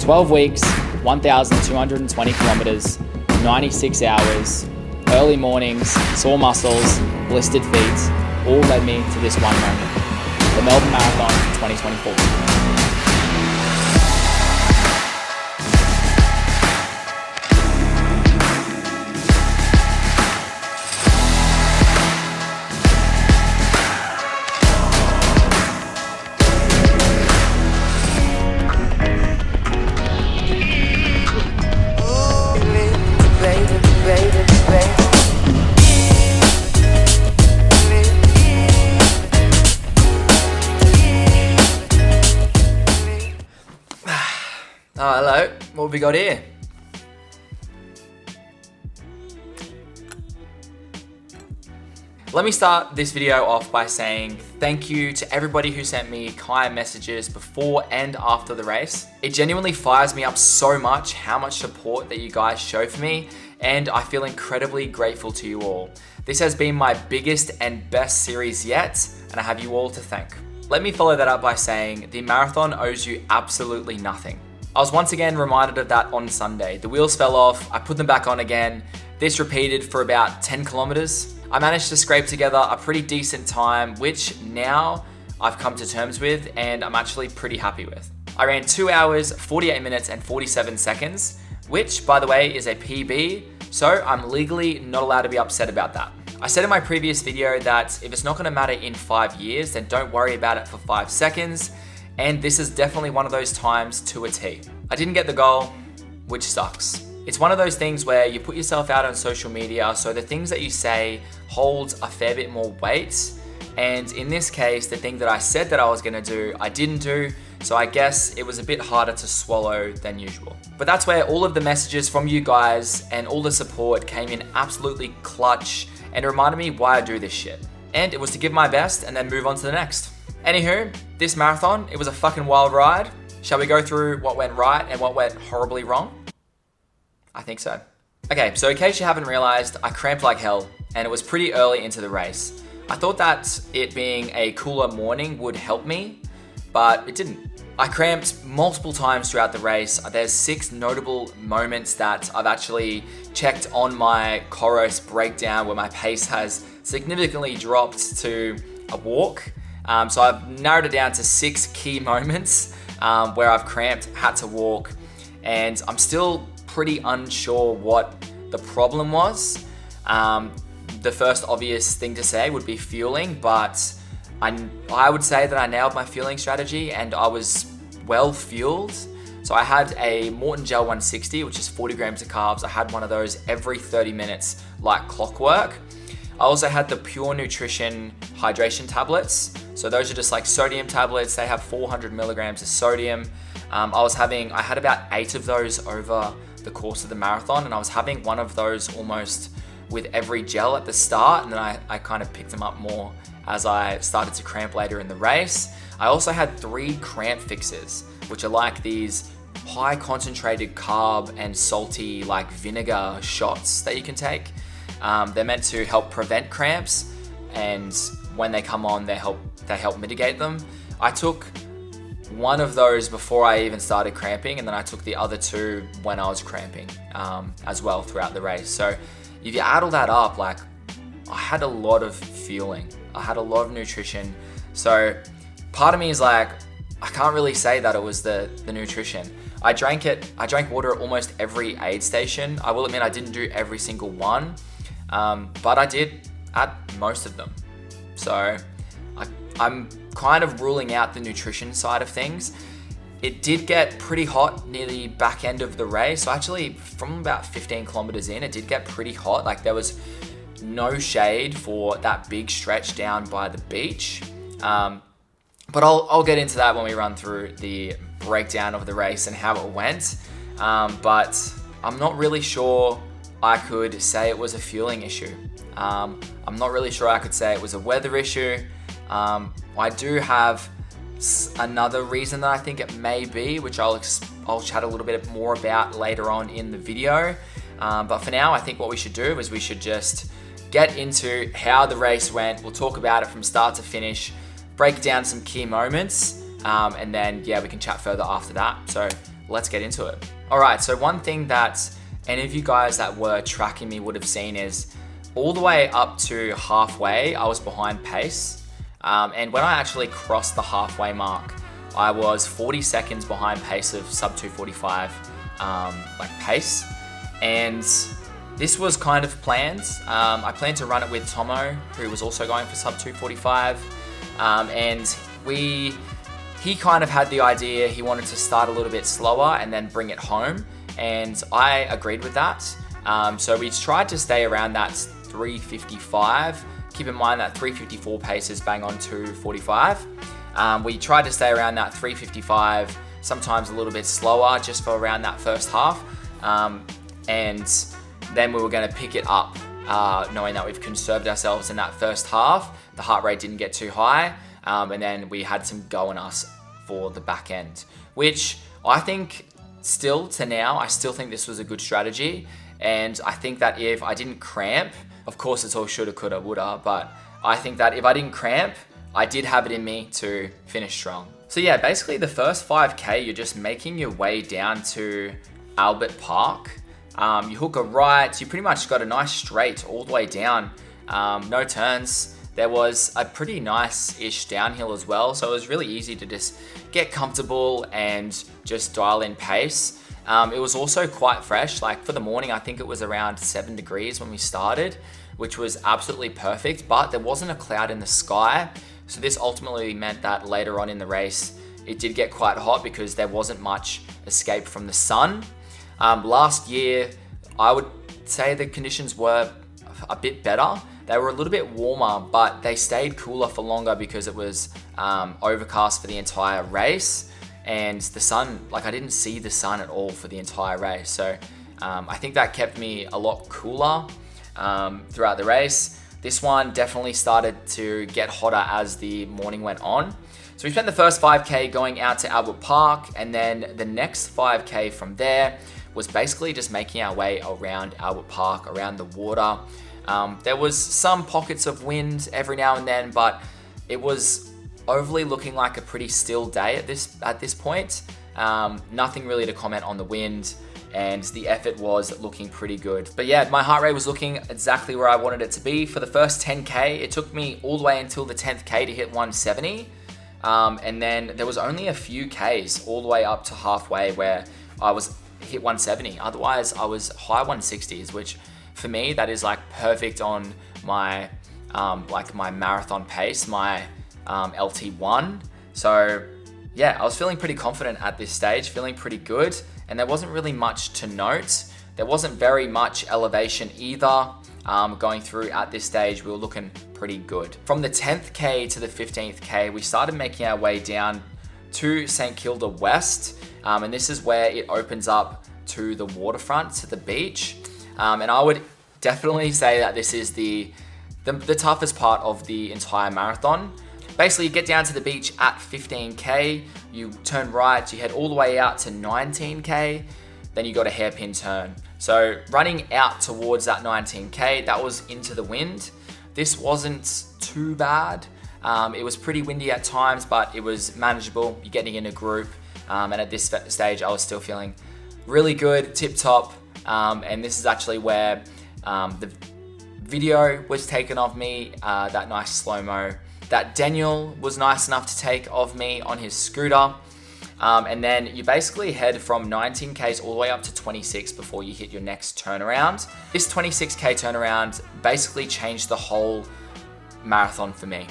12 weeks, 1,220 kilometers, 96 hours, early mornings, sore muscles, blistered feet, all led me to this one moment, the Melbourne Marathon 2024. Hello, what have we got here? Let me start this video off by saying thank you to everybody who sent me kind messages before and after the race. It genuinely fires me up so much how much support that you guys show for me, and I feel incredibly grateful to you all. This has been my biggest and best series yet, and I have you all to thank. Let me follow that up by saying the marathon owes you absolutely nothing. I was once again reminded of that on Sunday. The wheels fell off, I put them back on again. This repeated for about 10 kilometers. I managed to scrape together a pretty decent time, which now I've come to terms with and I'm actually pretty happy with. I ran 2 hours, 48 minutes and 47 seconds, which by the way is a PB, so I'm legally not allowed to be upset about that. I said in my previous video that if it's not gonna matter in 5 years, then don't worry about it for 5 seconds. And this is definitely one of those times to a T. I didn't get the goal, which sucks. It's one of those things where you put yourself out on social media, so the things that you say holds a fair bit more weight. And in this case, the thing that I said that I was gonna do, I didn't do. So I guess it was a bit harder to swallow than usual. But that's where all of the messages from you guys and all the support came in absolutely clutch and reminded me why I do this shit. And it was to give my best and then move on to the next. Anywho, this marathon, it was a fucking wild ride. Shall we go through what went right and what went horribly wrong? I think so. Okay, so in case you haven't realized, I cramped like hell and it was pretty early into the race. I thought that it being a cooler morning would help me, but it didn't. I cramped multiple times throughout the race. There's 6 notable moments that I've actually checked on my Coros breakdown where my pace has significantly dropped to a walk. So I've narrowed it down to 6 key moments where I've cramped, had to walk, and I'm still pretty unsure what the problem was. The first obvious thing to say would be fueling, but I would say that I nailed my fueling strategy and I was well fueled. So I had a Morton Gel 160, which is 40 grams of carbs. I had one of those every 30 minutes like clockwork. I also had the Pure Nutrition hydration tablets. So those are just like sodium tablets. They have 400 milligrams of sodium. I had about 8 of those over the course of the marathon, and I was having one of those almost with every gel at the start, and then I kind of picked them up more as I started to cramp later in the race. I also had 3 cramp fixes, which are like these high concentrated carb and salty like vinegar shots that you can take. They're meant to help prevent cramps, and when they come on, they help mitigate them. I took one of those before I even started cramping, and then I took the other 2 when I was cramping as well throughout the race. So if you add all that up, like I had a lot of fueling, I had a lot of nutrition. So part of me is like, I can't really say that it was the nutrition. I drank water at almost every aid station. I will admit I didn't do every single one, but I did at most of them. So I'm kind of ruling out the nutrition side of things. It did get pretty hot near the back end of the race. So actually from about 15 kilometers in, it did get pretty hot. Like there was no shade for that big stretch down by the beach. But I'll get into that when we run through the breakdown of the race and how it went. But I'm not really sure I could say it was a fueling issue. I'm not really sure I could say it was a weather issue. I do have another reason that I think it may be, which I'll chat a little bit more about later on in the video. But for now, I think what we should do is we should just get into how the race went. We'll talk about it from start to finish, break down some key moments, and then we can chat further after that. So let's get into it. All right, so one thing that any of you guys that were tracking me would have seen is all the way up to halfway, I was behind pace. And when I actually crossed the halfway mark, I was 40 seconds behind pace of sub 245 pace. And this was kind of planned. I planned to run it with Tomo, who was also going for sub 245. And he kind of had the idea, he wanted to start a little bit slower and then bring it home. And I agreed with that. So we tried to stay around that 355. Keep in mind that 354 pace is bang on 245. We tried to stay around that 355, sometimes a little bit slower, just for around that first half. And then we were going to pick it up, knowing that we've conserved ourselves in that first half. The heart rate didn't get too high. And then we had some go in us for the back end, which I think still to now, I still think this was a good strategy. And I think that if I didn't cramp, of course it's all shoulda, coulda, woulda, but I think that if I didn't cramp, I did have it in me to finish strong. So yeah, basically the first 5K, you're just making your way down to Albert Park. You hook a right, you pretty much got a nice straight all the way down, no turns. There was a pretty nice-ish downhill as well, so it was really easy to just get comfortable and just dial in pace. It was also quite fresh. Like for the morning, I think it was around 7 degrees when we started, which was absolutely perfect, but there wasn't a cloud in the sky. So this ultimately meant that later on in the race, it did get quite hot because there wasn't much escape from the sun. Last year, I would say the conditions were a bit better. They were a little bit warmer, but they stayed cooler for longer because it was overcast for the entire race. And the sun, like I didn't see the sun at all for the entire race. So I think that kept me a lot cooler throughout the race. This one definitely started to get hotter as the morning went on. So we spent the first 5K going out to Albert Park, and then the next 5K from there was basically just making our way around Albert Park, around the water. There was some pockets of wind every now and then, but it was overly looking like a pretty still day at this point. Nothing really to comment on the wind, and the effort was looking pretty good. But yeah, my heart rate was looking exactly where I wanted it to be. For the first 10K, it took me all the way until the 10th K to hit 170. And then there was only a few Ks all the way up to halfway where I was hit 170. Otherwise, I was high 160s, which for me, that is like perfect on my my marathon pace, my LT1. So yeah, I was feeling pretty confident at this stage, feeling pretty good, and there wasn't really much to note. There wasn't very much elevation either. Going through at this stage, we were looking pretty good. From the 10th K to the 15th K, we started making our way down to St. Kilda West, and this is where it opens up to the waterfront, to the beach. And I would definitely say that this is the toughest part of the entire marathon. Basically, you get down to the beach at 15K, you turn right, you head all the way out to 19K, then you got a hairpin turn. So running out towards that 19K, that was into the wind. This wasn't too bad. It was pretty windy at times, but it was manageable. You're getting in a group. And at this stage, I was still feeling really good, tip top. And this is actually where the video was taken of me, that nice slow-mo that Daniel was nice enough to take of me on his scooter. And then you basically head from 19Ks all the way up to 26 before you hit your next turnaround. This 26K turnaround basically changed the whole marathon for me.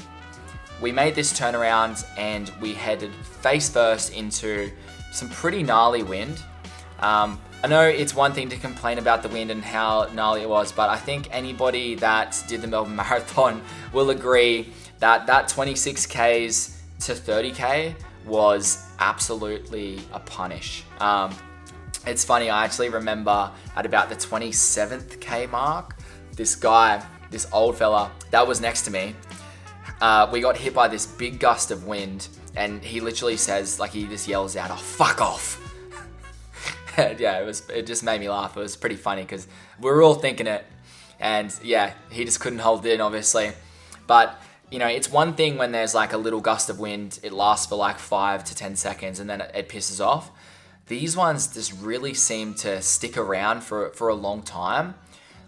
We made this turnaround and we headed face first into some pretty gnarly wind. I know it's one thing to complain about the wind and how gnarly it was, but I think anybody that did the Melbourne Marathon will agree that 26Ks to 30K was absolutely a punish. It's funny, I actually remember at about the 27th K mark, this guy, this old fella that was next to me, we got hit by this big gust of wind, and he literally says, like, he just yells out, "Oh, fuck off." Yeah, it just made me laugh. It was pretty funny because we were all thinking it, and yeah, he just couldn't hold it in, obviously. But you know, it's one thing when there's like a little gust of wind, it lasts for like 5 to 10 seconds and then it pisses off. these ones just really seem to stick around for a long time,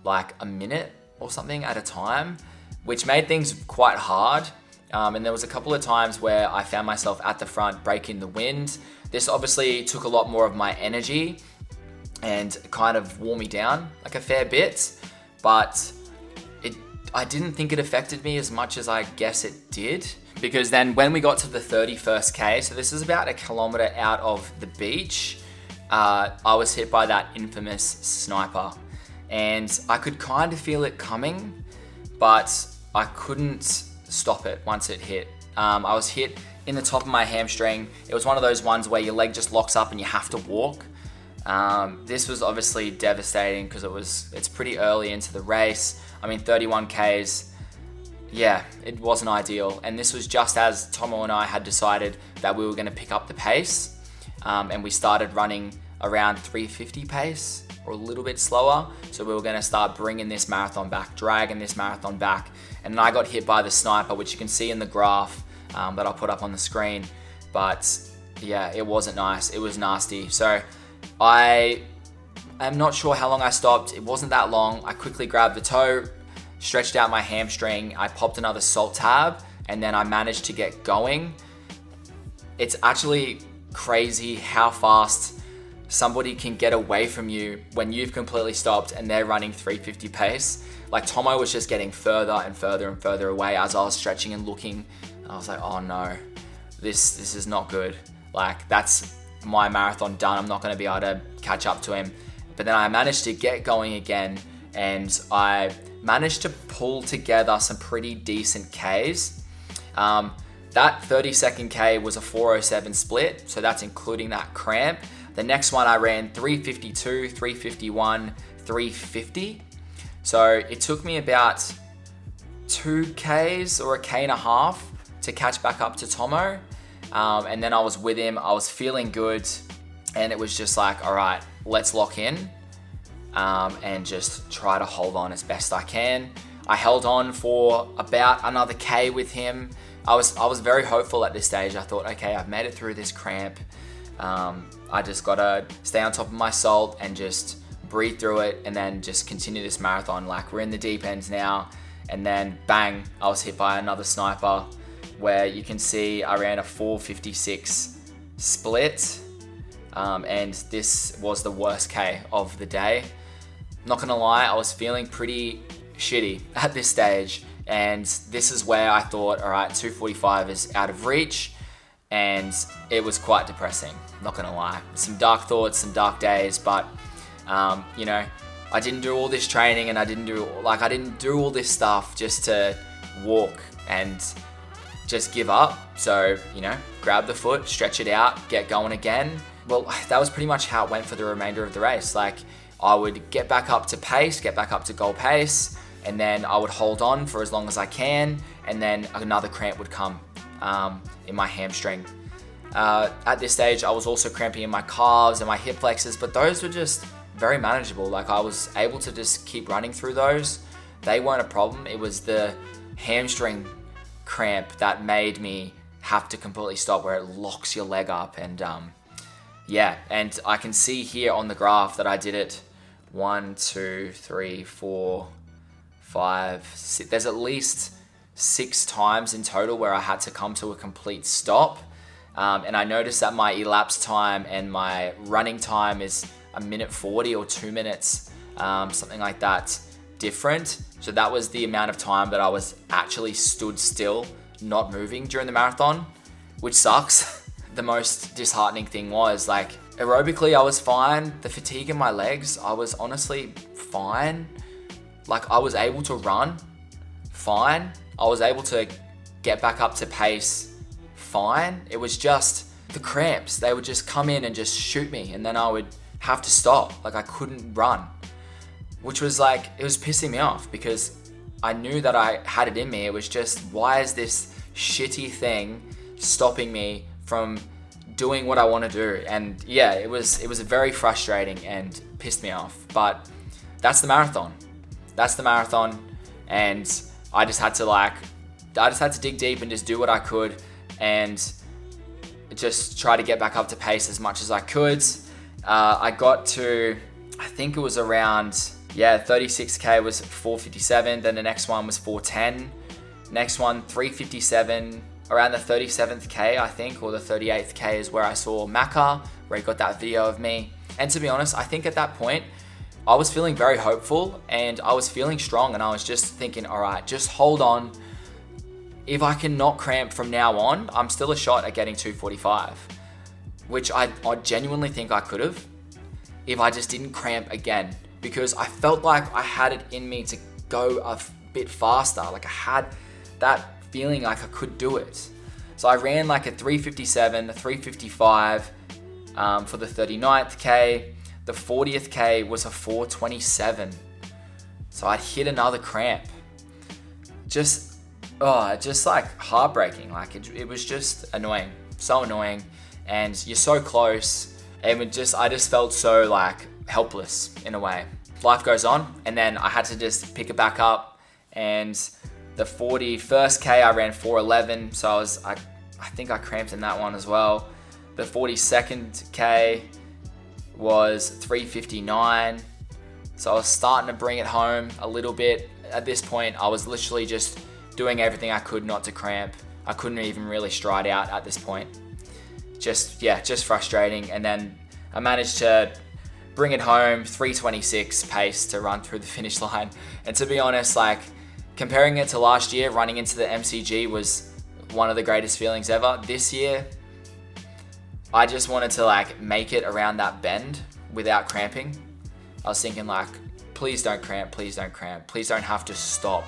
like a minute or something at a time, which made things quite hard. And there was a couple of times where I found myself at the front breaking the wind. This obviously took a lot more of my energy and kind of wore me down like a fair bit, but I didn't think it affected me as much as I guess it did, because then when we got to the 31st K, so this is about 1 kilometer out of the beach, I was hit by that infamous sniper, and I could kind of feel it coming, but I couldn't stop it once it hit. I was hit in the top of my hamstring. It was one of those ones where your leg just locks up and you have to walk. This was obviously devastating because it's pretty early into the race. I mean, 31 Ks, yeah, it wasn't ideal. And this was just as Tomo and I had decided that we were going to pick up the pace. And we started running around 350 pace or a little bit slower. So we were going to start bringing this marathon back, dragging this marathon back. And then I got hit by the sniper, which you can see in the graph that I'll put up on the screen. But yeah, it wasn't nice. It was nasty. So I'm not sure how long I stopped. It wasn't that long. I quickly grabbed the toe, stretched out my hamstring. I popped another salt tab, and then I managed to get going. It's actually crazy how fast somebody can get away from you when you've completely stopped and they're running 350 pace. Like Tomo was just getting further and further and further away as I was stretching and looking. I was like, oh no, this is not good. Like, that's my marathon done. I'm not going to be able to catch up to him. But then I managed to get going again, and I managed to pull together some pretty decent Ks. That 32nd K was a 4:07 split, so that's including that cramp. The next one I ran 3:52, 3:51, 3:50. So it took me about 2 Ks or 1.5 Ks to catch back up to Tomo. And then I was with him, I was feeling good, and it was just like, all right, let's lock in and just try to hold on as best I can. I held on for about another K with him. I was very hopeful at this stage. I thought, okay, I've made it through this cramp. I just gotta stay on top of my salt and just breathe through it and then just continue this marathon. Like, we're in the deep end now. And then bang, I was hit by another sniper, where you can see I ran a 4:56 split. And this was the worst K of the day. Not gonna lie, I was feeling pretty shitty at this stage. And this is where I thought, all right, 2:45 is out of reach. And it was quite depressing, not gonna lie. Some dark thoughts, some dark days, but you know, I didn't do all this training and I didn't do all this stuff just to walk and just give up. So, you know, grab the foot, stretch it out, get going again. Well, that was pretty much how it went for the remainder of the race. Like, I would get back up to pace, get back up to goal pace, and then I would hold on for as long as I can, and then another cramp would come in my hamstring. At this stage, I was also cramping in my calves and my hip flexors, but those were just very manageable. Like, I was able to just keep running through those. They weren't a problem. It was the hamstring cramp that made me have to completely stop, where it locks your leg up. And yeah, and I can see here on the graph that I did it 1, 2, 3, 4, 5, 6. There's at least 6 times in total where I had to come to a complete stop. And I noticed that my elapsed time and my running time is 1:40 or 2 minutes, something like that, different. So that was the amount of time that I was actually stood still, not moving during the marathon, which sucks. The most disheartening thing was, like, aerobically I was fine. The fatigue in my legs, I was honestly fine. Like, I was able to run fine. I was able to get back up to pace fine. It was just the cramps. They would just come in and just shoot me, and then I would have to stop. Like, I couldn't run, which was like, it was pissing me off because I knew that I had it in me. It was just, why is this shitty thing stopping me from doing what I want to do? And yeah, it was very frustrating and pissed me off. But that's the marathon. And I just had to dig deep and just do what I could and just try to get back up to pace as much as I could. I got to, I think it was around, 36K was 457. Then the next one was 410. Next one, 357. Around the 37th K, I think, or the 38th K is where I saw Macca, where he got that video of me. And to be honest, I think at that point, I was feeling very hopeful and I was feeling strong, and I was just thinking, all right, just hold on. If I can not cramp from now on, I'm still a shot at getting 245, which I genuinely think I could have if I just didn't cramp again, because I felt like I had it in me to go a bit faster. Like I had that feeling like I could do it. So I ran like a 357, a 355 for the 39th K. The 40th K was a 427. So I'd hit another cramp. Just like heartbreaking. Like it was just annoying, so annoying. And you're so close. And I just felt so like helpless in a way. Life goes on, and then I had to just pick it back up. And the 41st K, I ran 411. So I think I cramped in that one as well. The 42nd K was 359. So I was starting to bring it home a little bit. At this point, I was literally just doing everything I could not to cramp. I couldn't even really stride out at this point. Just frustrating. And then I managed to bring it home, 326 pace to run through the finish line. And to be honest, like comparing it to last year, running into the MCG was one of the greatest feelings ever. This year, I just wanted to like make it around that bend without cramping. I was thinking like, please don't cramp, please don't cramp. Please don't have to stop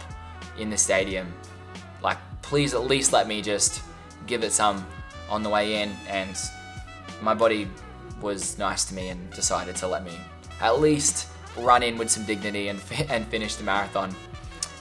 in the stadium. Like, please at least let me just give it some on the way in. And my body was nice to me and decided to let me at least run in with some dignity and finish the marathon.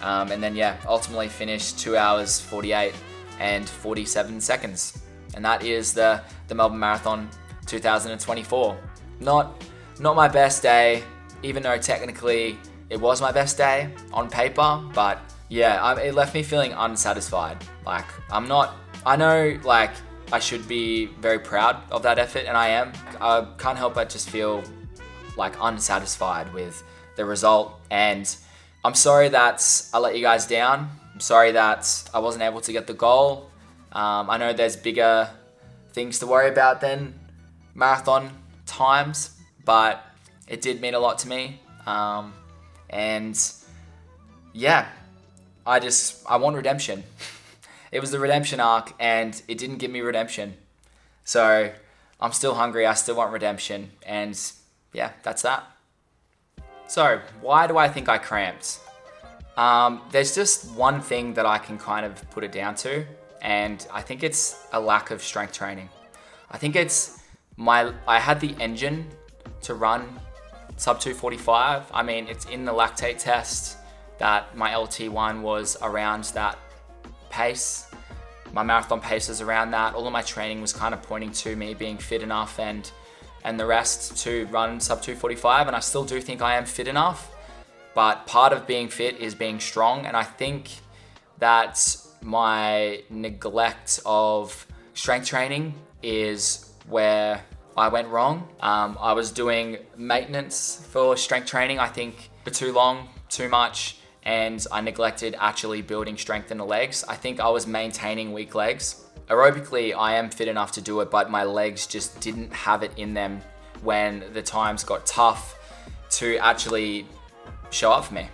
And then ultimately finished 2 hours 48 and 47 seconds. And that is the Melbourne Marathon 2024. Not my best day, even though technically it was my best day on paper, but it left me feeling unsatisfied. Like I know like I should be very proud of that effort, and I am. I can't help but just feel like unsatisfied with the result, and I'm sorry that I let you guys down. I'm sorry that I wasn't able to get the goal. I know there's bigger things to worry about than marathon times, but it did mean a lot to me. I want redemption. It was the redemption arc, and it didn't give me redemption. So I'm still hungry. I still want redemption. And that's that. So why do I think I cramped? There's just one thing that I can kind of put it down to, and I think it's a lack of strength training. I think I had the engine to run sub 245. I mean, it's in the lactate test that my LT1 was around that pace. My marathon pace is around that. All of my training was kind of pointing to me being fit enough and the rest to run sub 245, and I still do think I am fit enough. But part of being fit is being strong, and I think that my neglect of strength training is where I went wrong. I was doing maintenance for strength training, I think, for too long, too much, and I neglected actually building strength in the legs. I think I was maintaining weak legs. Aerobically, I am fit enough to do it, but my legs just didn't have it in them when the times got tough to actually show up for me.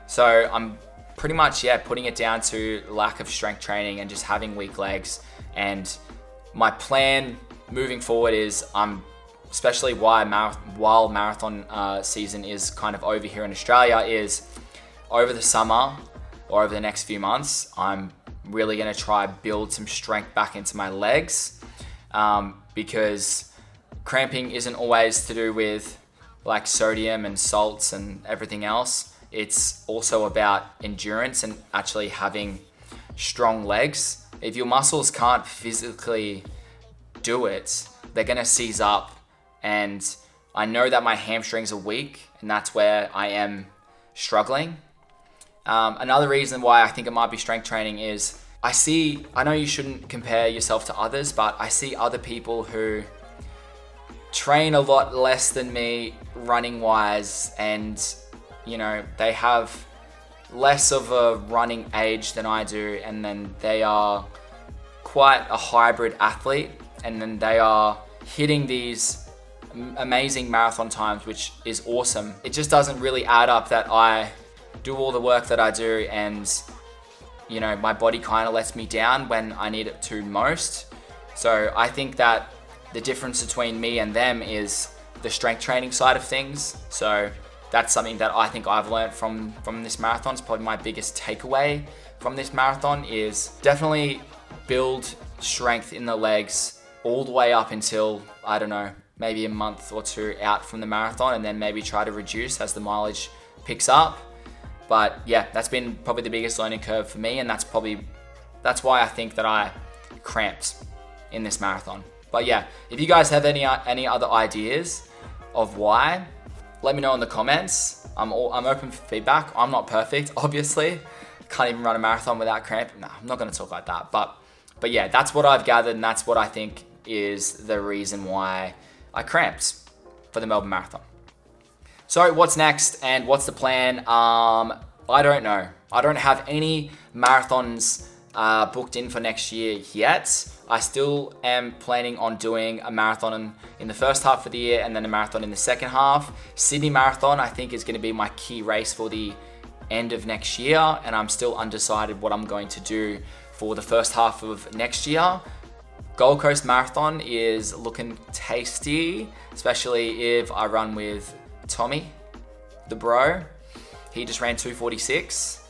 So I'm pretty much putting it down to lack of strength training and just having weak legs. And my plan moving forward is especially while marathon season is kind of over here in Australia, is over the summer or over the next few months, I'm really going to try build some strength back into my legs, because cramping isn't always to do with like sodium and salts and everything else. It's also about endurance and actually having strong legs. If your muscles can't physically do it, they're going to seize up. And I know that my hamstrings are weak, and that's where I am struggling. Another reason why I think it might be strength training is I know you shouldn't compare yourself to others, but I see other people who train a lot less than me running wise, and you know, they have less of a running age than I do, and then they are quite a hybrid athlete, and then they are hitting these amazing marathon times, which is awesome. It just doesn't really add up that I do all the work that I do, and you know, my body kind of lets me down when I need it to most. So I think that the difference between me and them is the strength training side of things. So that's something that I think I've learned from this marathon. It's probably my biggest takeaway from this marathon is definitely build strength in the legs all the way up until, I don't know, maybe a month or two out from the marathon, and then maybe try to reduce as the mileage picks up. But yeah, that's been probably the biggest learning curve for me, and that's why I think that I cramped in this marathon. But yeah, if you guys have any other ideas of why, let me know in the comments. I'm open for feedback. I'm not perfect, obviously. Can't even run a marathon without cramp. No, I'm not gonna talk like that. But yeah, that's what I've gathered, and that's what I think is the reason why I cramped for the Melbourne Marathon. So what's next and what's the plan? I don't know. I don't have any marathons booked in for next year yet. I still am planning on doing a marathon in the first half of the year and then a marathon in the second half. Sydney Marathon, I think, is going to be my key race for the end of next year, and I'm still undecided what I'm going to do for the first half of next year. Gold Coast Marathon is looking tasty, especially if I run with Tommy, the bro. He just ran 2:46.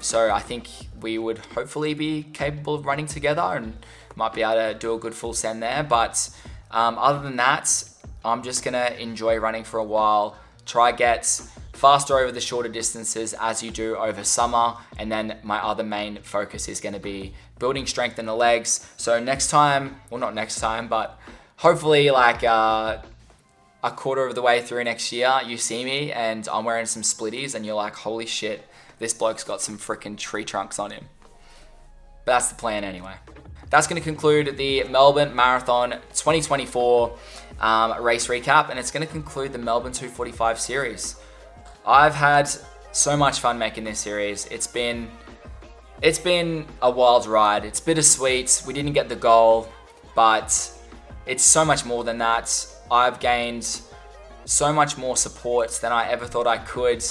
So I think we would hopefully be capable of running together and might be able to do a good full send there. But other than that, I'm just gonna enjoy running for a while, try get faster over the shorter distances as you do over summer, and then my other main focus is gonna be building strength in the legs. So next time, well, not next time, but hopefully like a quarter of the way through next year, you see me and I'm wearing some splitties and you're like, holy shit, this bloke's got some freaking tree trunks on him. But that's the plan anyway. That's going to conclude the Melbourne Marathon 2024 race recap, and it's going to conclude the Melbourne 245 series. I've had so much fun making this series. It's been a wild ride. It's bittersweet. We didn't get the goal, but it's so much more than that. I've gained so much more support than I ever thought I could,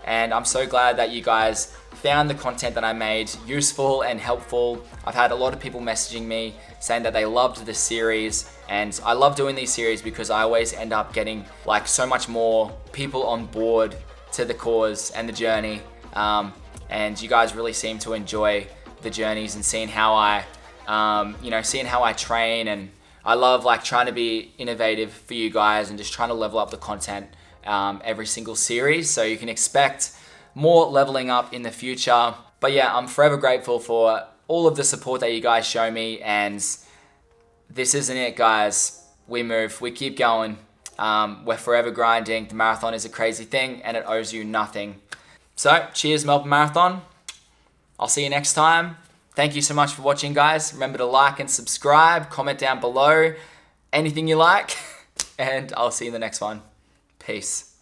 and I'm so glad that you guys found the content that I made useful and helpful. I've had a lot of people messaging me saying that they loved the series, and I love doing these series because I always end up getting like so much more people on board to the cause and the journey, and you guys really seem to enjoy the journeys and seeing how I train, and I love like trying to be innovative for you guys and just trying to level up the content every single series, so you can expect more leveling up in the future. But yeah, I'm forever grateful for all of the support that you guys show me, and this isn't it, guys. We move, we keep going. We're forever grinding. The marathon is a crazy thing and it owes you nothing. So cheers, Melbourne Marathon. I'll see you next time. Thank you so much for watching, guys. Remember to like and subscribe, comment down below anything you like, and I'll see you in the next one. Peace.